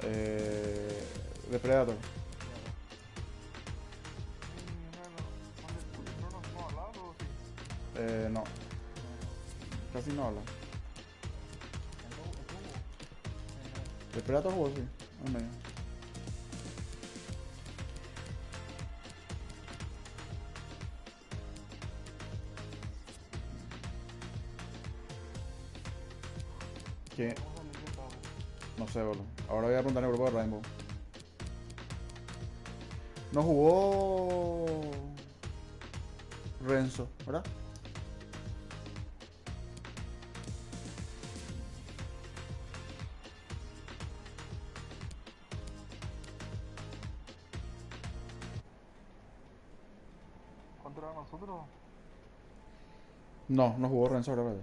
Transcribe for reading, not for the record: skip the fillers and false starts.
Eh, Depredator. No le puse, pero no, no hablaba o sí. No, casi no habla. Este jugó. Depredator jugó, sí. Al medio. Mira ¿Quién? cómo sale el Getafe. No sé, boludo. Ahora voy a preguntar en el grupo de Rainbow. No jugó Renzo, ¿verdad? Contra nosotros. No, no jugó Renzo, creo que.